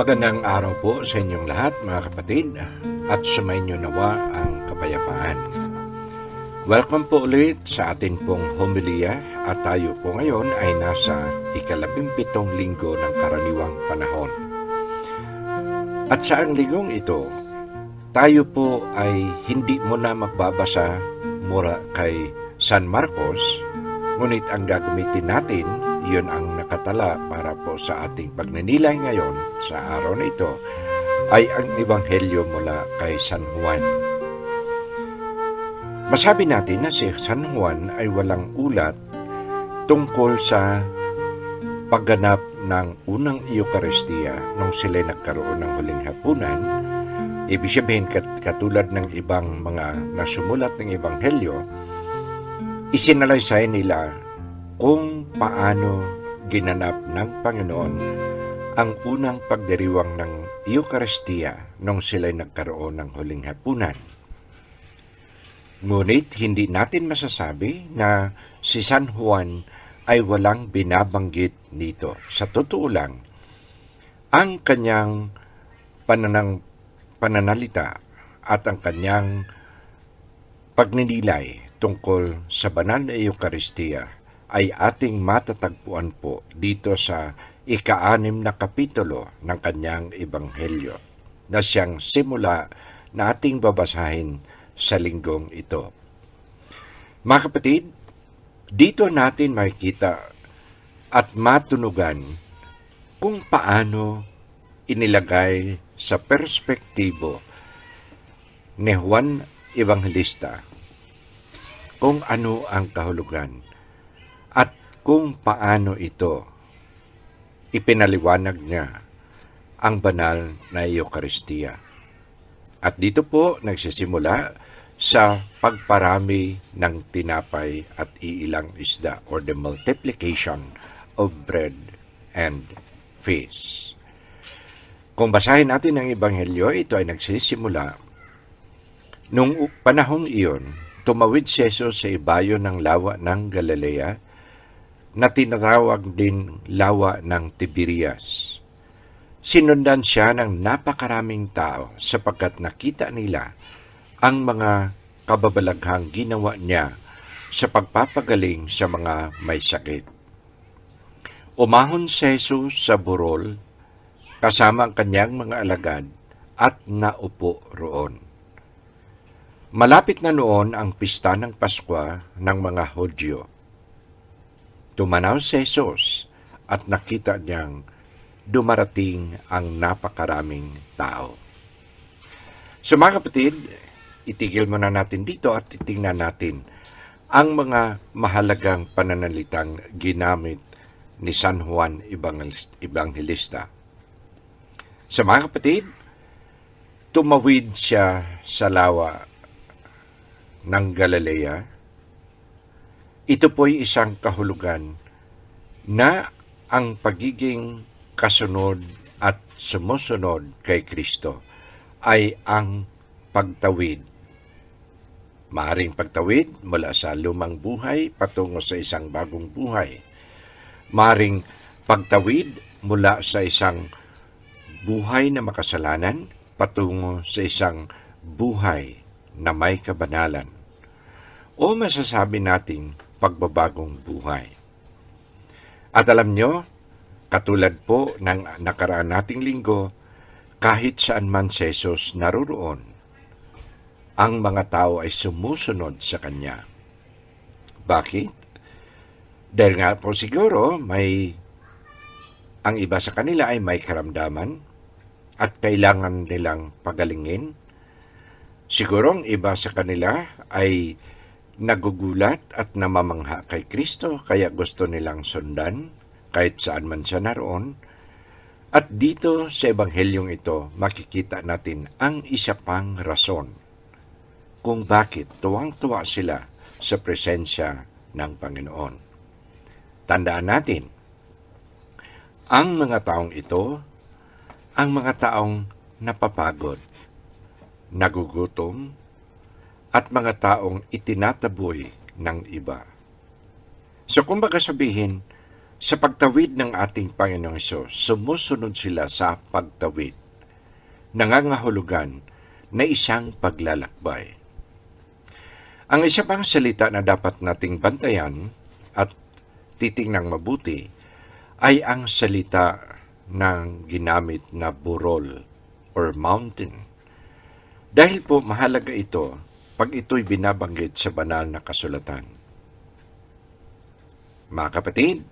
Magandang araw po sa inyong lahat mga kapatid at sumainyo nawa ang kapayapaan. Welcome po ulit sa atin pong homilia at tayo po ngayon ay nasa ika-17 linggo ng karaniwang panahon. At sa ang linggong ito, tayo po ay hindi muna magbabasa mula kay San Marcos, ngunit ang gagamitin natin, iyon ang nakatala para po sa ating pagninilay ngayon sa araw na ito, ay ang Ebanghelyo mula kay San Juan. Masabi natin na si San Juan ay walang ulat tungkol sa pagganap ng unang Eucharistia nung sila nagkaroon ng huling hapunan. Ibig sabihin, katulad ng ibang mga nasumulat ng Ebanghelyo, isinalaysay nila kung paano ginanap ng Panginoon ang unang pagdiriwang ng Eucharistia nung sila'y nagkaroon ng huling hapunan. Ngunit hindi natin masasabi na si San Juan ay walang binabanggit nito. Sa totoo lang, ang kanyang pananalita at ang kanyang pagninilay tungkol sa banal na Eucharistia ay ating matatagpuan po dito sa ika-6 na kapitulo ng kanyang Ebanghelyo na siyang simula na ating babasahin sa linggong ito. Mga kapatid, dito natin makikita at matunugan kung paano inilagay sa perspektibo ni Juan Evangelista kung ano ang kahulugan at kung paano ito ipinaliwanag niya ang banal na Eucharistia. At dito po nagsisimula sa pagparami ng tinapay at iilang isda or the multiplication of bread and fish. Kung basahin natin ang Ebanghelyo, ito ay nagsisimula nung panahong iyon. Tumawid si Jesus sa ibayo ng lawa ng Galilea na tinatawag din lawa ng Tiberias. Sinundan siya ng napakaraming tao sapagkat nakita nila ang mga kababalaghang ginawa niya sa pagpapagaling sa mga may sakit. Umahon si Jesus sa burol kasama ang kanyang mga alagad at naupo roon. Malapit na noon ang pista ng Paskwa ng mga Hudyo. Tumanaw si Jesus at nakita niyang dumarating ang napakaraming tao. So mga kapatid, itigil muna natin dito at titingnan natin ang mga mahalagang pananalitang ginamit ni San Juan Evangelista. So mga kapatid, tumawid siya sa lawa ng Galilea. Ito po'y isang kahulugan na ang pagiging kasunod at sumusunod kay Kristo ay ang pagtawid. Maaring pagtawid mula sa lumang buhay patungo sa isang bagong buhay. Maaring pagtawid mula sa isang buhay na makasalanan patungo sa isang buhay na may kabanalan, o masasabi nating pagbabagong buhay. At alam nyo, katulad po ng nakaraan nating linggo, kahit saan man si Jesus naroon, ang mga tao ay sumusunod sa Kanya. Bakit? Dahil nga po siguro ang iba sa kanila ay may karamdaman at kailangan nilang pagalingin. Siguro ang iba sa kanila ay nagugulat at namamangha kay Kristo, kaya gusto nilang sundan kahit saan man siya naroon. At dito sa Ebanghelyong ito, makikita natin ang isa pang rason kung bakit tuwang-tuwa sila sa presensya ng Panginoon. Tandaan natin, ang mga taong ito, ang mga taong napapagod, nagugutom, at mga taong itinataboy ng iba. So kumbaga sabihin, Sa pagtawid ng ating Panginoong Hesus, sumusunod sila sa pagtawid, nangangahulugan na isang paglalakbay. Ang isa pang salita na dapat nating bantayan at titingnang mabuti ay ang salita ng ginamit na burol or mountain. Dahil po mahalaga ito pag ito'y binabanggit sa banal na kasulatan. Mga kapatid,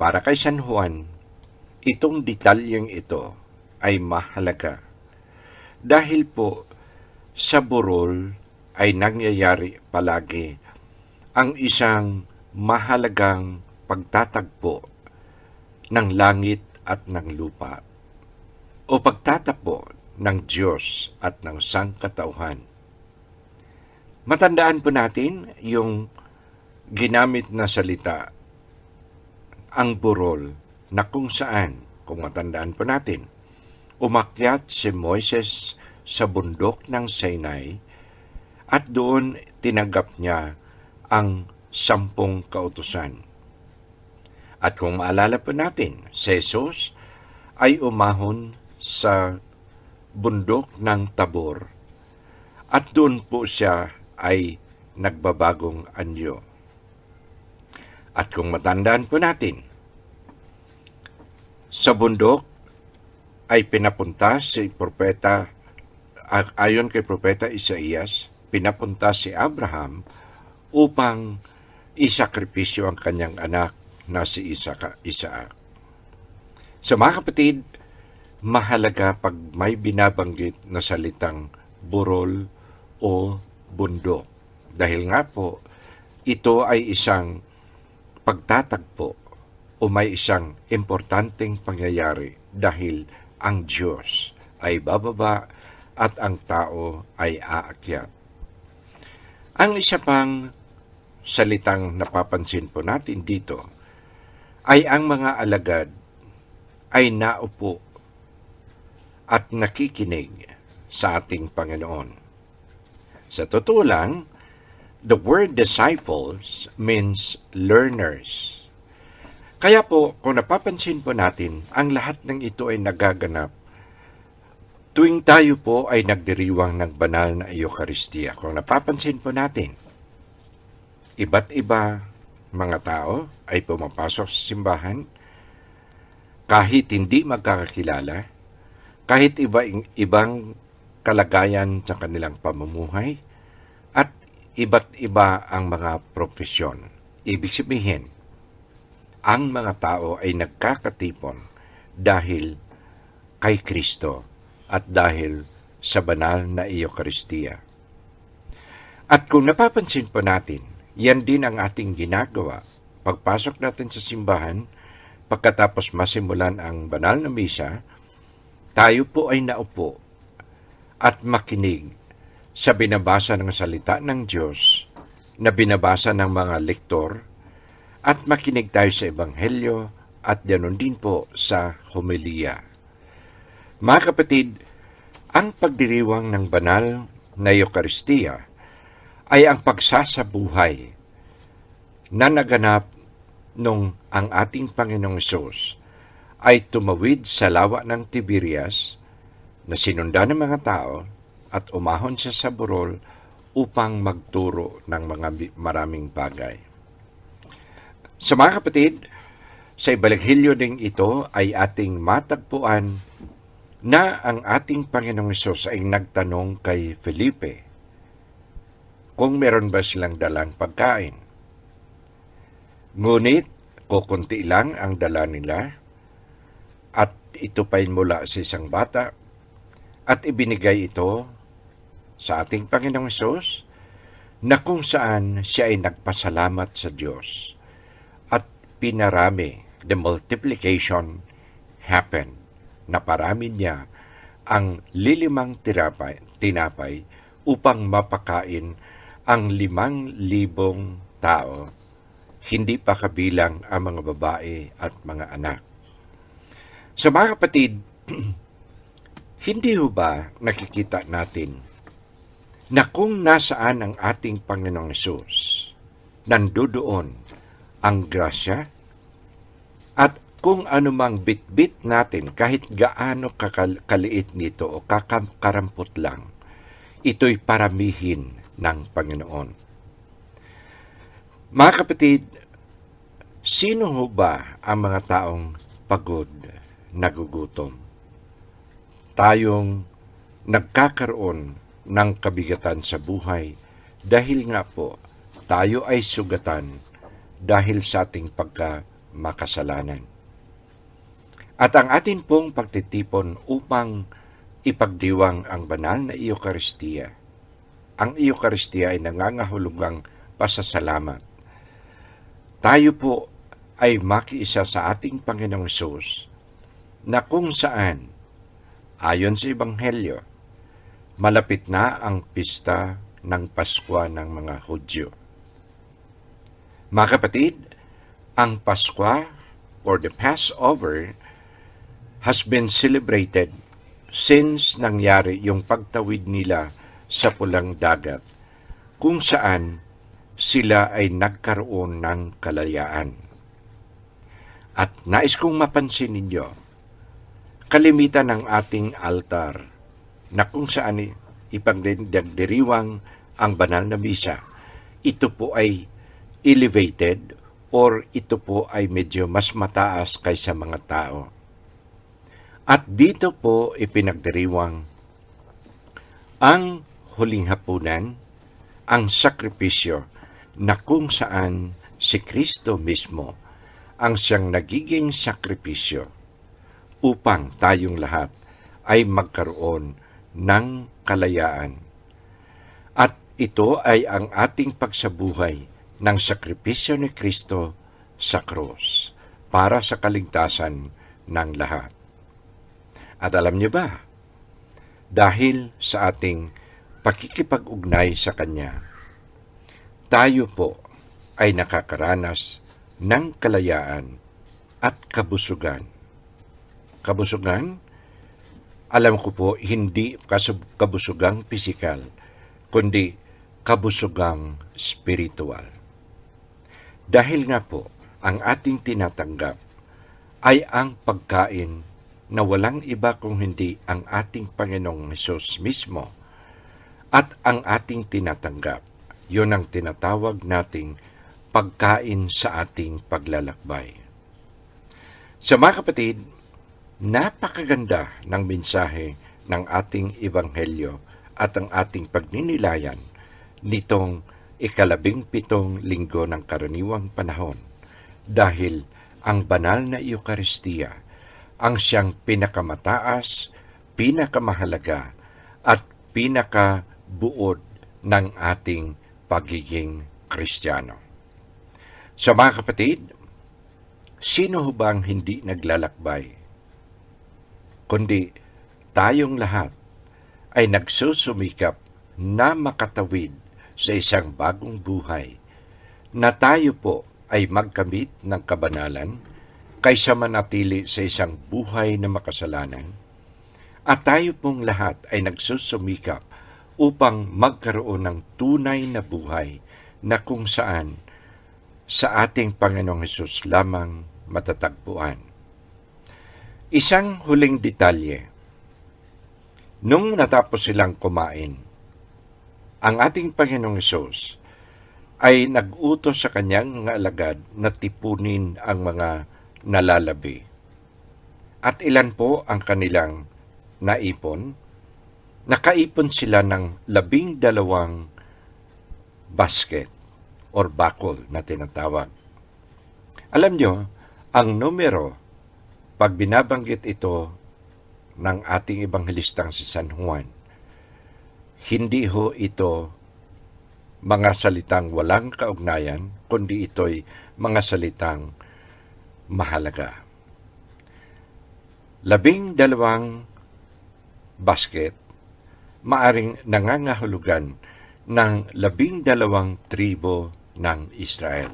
para kay San Juan, itong detalyeng ito ay mahalaga. Dahil po sa burol ay nangyayari palagi ang isang mahalagang pagtatagpo ng langit at ng lupa o pagtatagpo ng Diyos at ng sangkatauhan. Matandaan po natin yung ginamit na salita, ang burol, na kung saan, kung matandaan po natin, umakyat si Moises sa bundok ng Sinai at doon tinanggap niya ang 10 kautusan. At kung maalala po natin, si Jesus ay umahon sa bundok ng Tabor at doon po siya ay nagbabagong anyo. At kung matandaan po natin, sa bundok ay pinapunta si propeta, ayon kay propeta Isaías, pinapunta si Abraham upang isakripisyo ang kanyang anak na si Isaac. So mga kapatid, mahalaga pag may binabanggit na salitang burol o bundok. Dahil nga po, ito ay isang pagtatagpo o may isang importanteng pangyayari dahil ang Diyos ay bababa at ang tao ay aakyat. Ang isa pang salitang napapansin po natin dito ay ang mga alagad ay naupo at nakikinig sa ating Panginoon. Sa totoo lang, the word disciples means learners. Kaya po, kung napapansin po natin, ang lahat ng ito ay nagaganap tuwing tayo po ay nagdiriwang ng banal na Eucharistia. Kung napapansin po natin, iba't iba mga tao ay pumapasok sa simbahan kahit hindi magkakakilala, kahit ibang kalagayan sa kanilang pamumuhay, at iba't iba ang mga profesyon. Ibig sabihin, ang mga tao ay nagkakatipon dahil kay Kristo at dahil sa banal na Eucharistia. At kung napapansin po natin, yan din ang ating ginagawa. Pagpasok natin sa simbahan, pagkatapos masimulan ang banal na misa, tayo po ay naupo at makinig sa binabasa ng salita ng Diyos na binabasa ng mga lektor at makinig tayo sa Ebanghelyo at ganoon din po sa homilya. Mga kapatid, ang pagdiriwang ng banal na Eucharistia ay ang pagsasabuhay na naganap nung ang ating Panginoong Hesus ay tumawid sa lawa ng Tiberias na sinundan ng mga tao at umahon siya sa burol upang magturo ng mga maraming bagay. Sa mga kapatid, sa Ebanghelyo ding ito ay ating matagpuan na ang ating Panginoong Hesus ay nagtanong kay Felipe kung meron ba silang dalang pagkain. Ngunit, kukunti lang ang dala nila at ito pa'y mula sa isang bata at ibinigay ito sa ating Panginoong Hesus na kung saan siya ay nagpasalamat sa Diyos at pinarami, the multiplication happened. Naparami niya ang 5 tinapay upang mapakain ang 5,000 tao, hindi pa kabilang ang mga babae at mga anak. Sa mga kapatid, hindi ho ba nakikita natin na kung nasaan ang ating Panginoong Hesus, nandoon ang grasya, At kung anumang bit-bit natin, kahit gaano kaliit nito o karampot lang, ito'y paramihin ng Panginoon. Mga kapatid, sino ho ba ang mga taong pagod, nagugutom? Tayong nagkakaroon ng kabigatan sa buhay dahil nga po tayo ay sugatan dahil sa ating pagkamakasalanan. At ang atin pong pagtitipon upang ipagdiwang ang banal na Eucharistia. Ang Eucharistia ay nangangahulugang pasasalamat. Tayo po ay makiisa sa ating Panginoong Hesus na kung saan, ayon sa Ebanghelyo, malapit na ang pista ng Paskwa ng mga Hudyo. Mga kapatid, ang Paskwa or the Passover has been celebrated since nangyari yung pagtawid nila sa pulang dagat, kung saan sila ay nagkaroon ng kalayaan. At nais kong mapansin ninyo, kalimitan ng ating altar na kung saan ipagdiriwang ang banal na misa, ito po ay elevated or ito po ay medyo mas mataas kaysa mga tao. At dito po ipinagdiriwang ang huling hapunan, ang sakripisyo na kung saan si Kristo mismo ang siyang nagiging sakripisyo upang tayong lahat ay magkaroon ng kalayaan. At ito ay ang ating pagsabuhay ng sakripisyo ni Kristo sa krus para sa kaligtasan ng lahat. At alam niyo ba, dahil sa ating pakikipag-ugnay sa Kanya, tayo po ay nakakaranas ng kalayaan at kabusugan. Kabusugan, alam ko po, hindi kabusugang pisikal, kundi kabusugang spiritual. Dahil nga po, ang ating tinatanggap ay ang pagkain na walang iba kung hindi ang ating Panginoong Hesus mismo. At ang ating tinatanggap, yun ang tinatawag nating pagkain sa ating paglalakbay. Sa mga kapatid, napakaganda ng mensahe ng ating Ebanghelyo at ang ating pagninilayan nitong 17 linggo ng karaniwang panahon dahil ang banal na Eucharistia ang siyang pinakamataas, pinakamahalaga at pinakabuod ng ating pagiging Kristiyano. So mga kapatid, sino ho bang hindi naglalakbay? Kundi tayong lahat ay nagsusumikap na makatawid sa isang bagong buhay, na tayo po ay magkamit ng kabanalan kaysa manatili sa isang buhay na makasalanan. At tayo pong lahat ay nagsusumikap upang magkaroon ng tunay na buhay na kung saan sa ating Panginoong Hesus lamang matatagpuan. Isang huling detalye. Nung natapos silang kumain, ang ating Panginoong Hesus ay nag-utos sa kanyang mga alagad na tipunin ang mga nalalabi. At ilan po ang kanilang naipon? Nakaipon sila ng 12 basket or bakol na tinatawag. Alam nyo, ang numero, pag binabanggit ito ng ating ebanghelistang si San Juan, hindi ho ito mga salitang walang kaugnayan, kundi ito'y mga salitang mahalaga. 12 basket, maaring nangangahulugan ng 12 tribo ng Israel.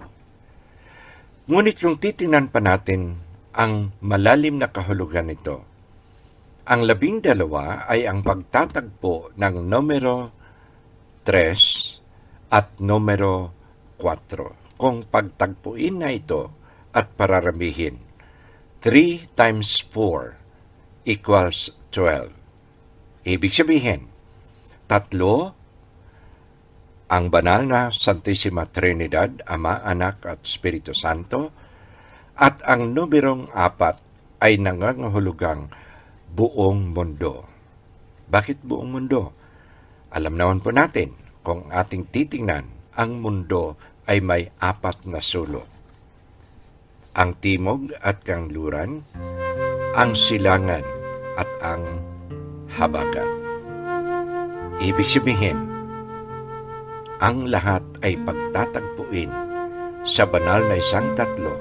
Ngunit kung titingnan pa natin ang malalim na kahulugan nito, ang 12 ay ang pagtatagpo ng numero 3 at numero 4. Kung pagtagpuin na ito at pararamihin, 3 times 4 equals 12. Ibig sabihin, 3 ang banal na Santissima Trinidad, Ama, Anak at Espiritu Santo, at ang numerong 4 ay nangangahulugang buong mundo. Bakit buong mundo? Alam naman po natin, kung ating titingnan, ang mundo ay may 4 na sulok. Ang timog at kanluran, ang silangan at ang habagat. Ibig sabihin, ang lahat ay pagtatagpuin sa banal na isang tatlo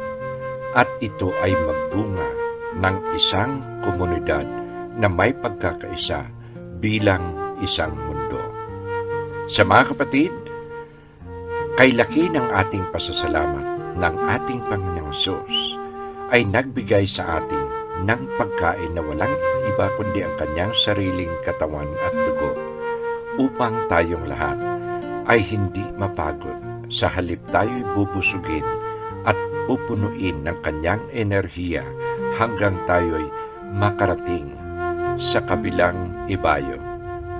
at ito ay magbunga ng isang komunidad na may pagkakaisa bilang isang mundo. Sa mga kapatid, kay laki ng ating pasasalamat ng ating Panginoong Hesus ay nagbigay sa atin ng pagkain na walang iba kundi ang kanyang sariling katawan at dugo upang tayong lahat ay hindi mapagod, sa halip tayo'y bubusugin at pupunuin ng kanyang enerhiya hanggang tayo'y makarating sa kabilang ibayo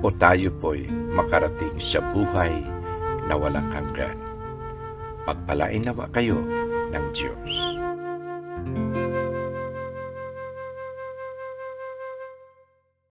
o tayo po'y makarating sa buhay na walang hanggan. Pagpalain nawa kayo ng Diyos.